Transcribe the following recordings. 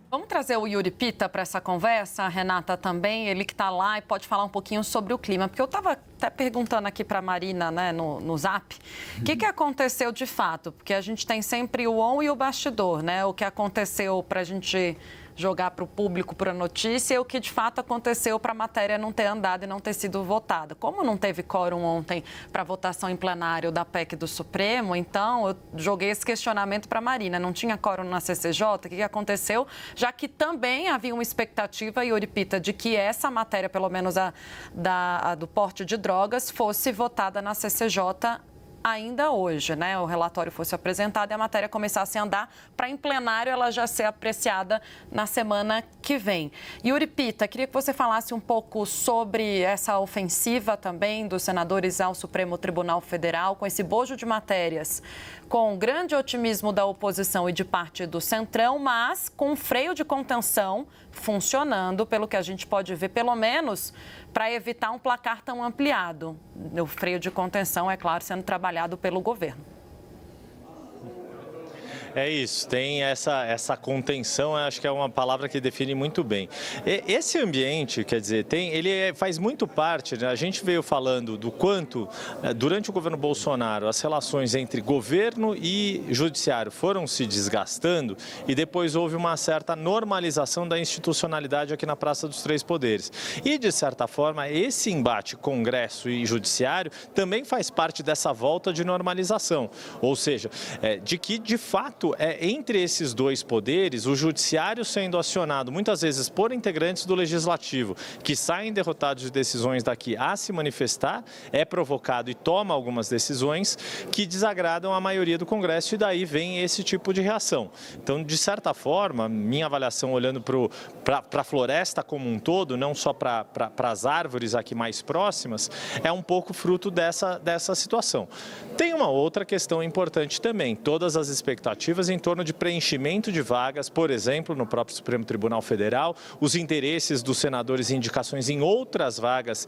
Vamos trazer o Yuri Pita para essa conversa, a Renata também, ele que está lá e pode falar um pouquinho sobre o clima, porque eu estava até perguntando aqui para a Marina, né, no Zap, o que aconteceu de fato, porque a gente tem sempre o on e o bastidor, né, o que aconteceu para a gente jogar para o público, para a notícia, e o que de fato aconteceu para a matéria não ter andado e não ter sido votada. Como não teve quórum ontem para votação em plenário da PEC do Supremo, então eu joguei esse questionamento para a Marina. Não tinha quórum na CCJ? O que aconteceu? Já que também havia uma expectativa, Yuri Pita, de que essa matéria, pelo menos a do porte de drogas, fosse votada na CCJ ainda hoje, né? O relatório fosse apresentado e a matéria começasse a andar para em plenário ela já ser apreciada na semana que vem. Yuri Pita, queria que você falasse um pouco sobre essa ofensiva também dos senadores ao Supremo Tribunal Federal, com esse bojo de matérias, com grande otimismo da oposição e de parte do Centrão, mas com freio de contenção funcionando, pelo que a gente pode ver, pelo menos para evitar um placar tão ampliado. O freio de contenção, é claro, sendo trabalhado pelo governo. É isso, tem essa contenção, acho que é uma palavra que define muito bem. Esse ambiente, quer dizer, ele faz muito parte, né? A gente veio falando do quanto, durante o governo Bolsonaro, as relações entre governo e judiciário foram se desgastando e depois houve uma certa normalização da institucionalidade aqui na Praça dos Três Poderes. E, de certa forma, esse embate Congresso e Judiciário também faz parte dessa volta de normalização, ou seja, de que, de fato, entre esses dois poderes, o judiciário sendo acionado muitas vezes por integrantes do legislativo que saem derrotados de decisões daqui a se manifestar, é provocado e toma algumas decisões que desagradam a maioria do Congresso e daí vem esse tipo de reação. Então, de certa forma, minha avaliação olhando para a floresta como um todo, não só para as árvores aqui mais próximas, é um pouco fruto dessa situação. Tem uma outra questão importante também, todas as expectativas em torno de preenchimento de vagas, por exemplo, no próprio Supremo Tribunal Federal, os interesses dos senadores em indicações em outras vagas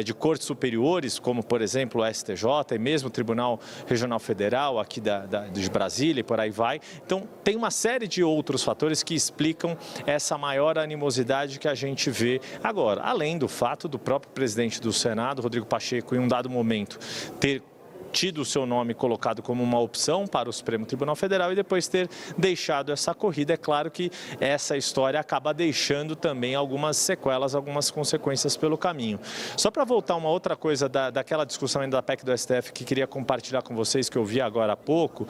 de cortes superiores, como, por exemplo, o STJ e mesmo o Tribunal Regional Federal aqui de Brasília e por aí vai. Então, tem uma série de outros fatores que explicam essa maior animosidade que a gente vê agora, além do fato do próprio presidente do Senado, Rodrigo Pacheco, em um dado momento, ter tido o seu nome colocado como uma opção para o Supremo Tribunal Federal e depois ter deixado essa corrida. É claro que essa história acaba deixando também algumas sequelas, algumas consequências pelo caminho. Só para voltar uma outra coisa daquela discussão ainda da PEC do STF que queria compartilhar com vocês, que eu vi agora há pouco,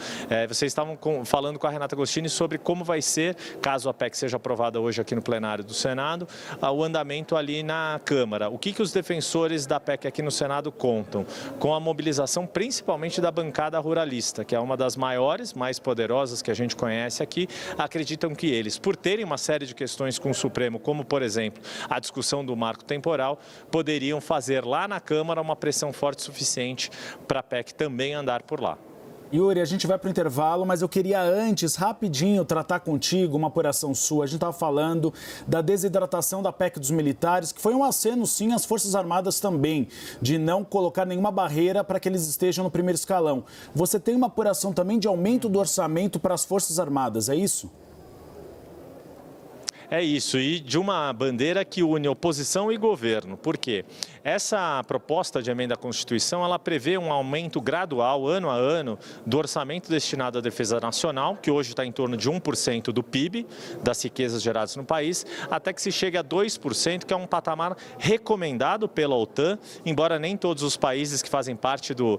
vocês estavam falando com a Renata Agostini sobre como vai ser, caso a PEC seja aprovada hoje aqui no plenário do Senado, o andamento ali na Câmara. O que os defensores da PEC aqui no Senado contam? Com a mobilização principalmente da bancada ruralista, que é uma das maiores, mais poderosas que a gente conhece aqui, acreditam que eles, por terem uma série de questões com o Supremo, como, por exemplo, a discussão do marco temporal, poderiam fazer lá na Câmara uma pressão forte o suficiente para a PEC também andar por lá. Yuri, a gente vai para o intervalo, mas eu queria antes, rapidinho, tratar contigo uma apuração sua. A gente estava falando da desidratação da PEC dos militares, que foi um aceno, sim, às Forças Armadas também, de não colocar nenhuma barreira para que eles estejam no primeiro escalão. Você tem uma apuração também de aumento do orçamento para as Forças Armadas, é isso? É isso, e de uma bandeira que une oposição e governo. Por quê? Essa proposta de emenda à Constituição, ela prevê um aumento gradual, ano a ano, do orçamento destinado à defesa nacional, que hoje está em torno de 1% do PIB, das riquezas geradas no país, até que se chegue a 2%, que é um patamar recomendado pela OTAN, embora nem todos os países que fazem parte do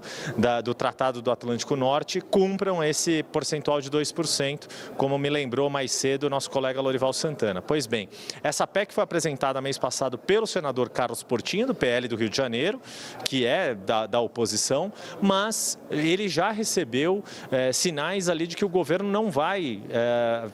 Tratado do Atlântico Norte cumpram esse percentual de 2%, como me lembrou mais cedo o nosso colega Lorival Santana. Pois bem, essa PEC foi apresentada mês passado pelo senador Carlos Portinho, do PL do Rio de Janeiro, que é da oposição, mas ele já recebeu sinais ali de que o governo não vai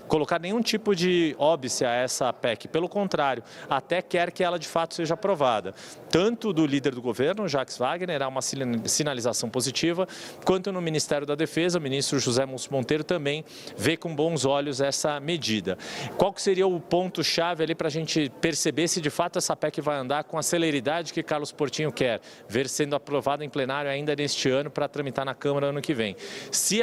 colocar nenhum tipo de óbice a essa PEC. Pelo contrário, até quer que ela de fato seja aprovada. Tanto do líder do governo, Jacques Wagner, há uma sinalização positiva, quanto no Ministério da Defesa, o ministro José Múcio Monteiro também vê com bons olhos essa medida. Qual que seria o ponto-chave ali para a gente perceber se de fato essa PEC vai andar com a celeridade que Carlos Portinho quer ver sendo aprovado em plenário ainda neste ano para tramitar na Câmara ano que vem. Se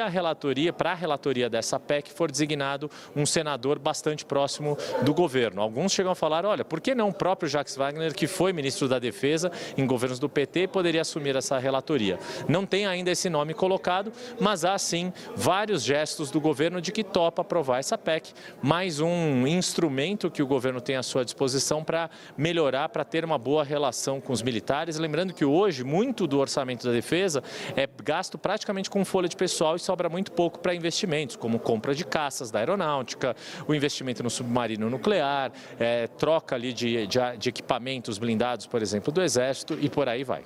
para a relatoria dessa PEC for designado um senador bastante próximo do governo. Alguns chegam a falar, olha, por que não o próprio Jacques Wagner, que foi ministro da Defesa em governos do PT, poderia assumir essa relatoria? Não tem ainda esse nome colocado, mas há sim vários gestos do governo de que topa aprovar essa PEC, mais um instrumento que o governo tem à sua disposição para melhorar, para ter uma boa relação com os militares. Lembrando que hoje muito do orçamento da defesa é gasto praticamente com folha de pessoal e sobra muito pouco para investimentos, como compra de caças da aeronáutica, o investimento no submarino nuclear, troca ali de equipamentos blindados, por exemplo, do Exército e por aí vai.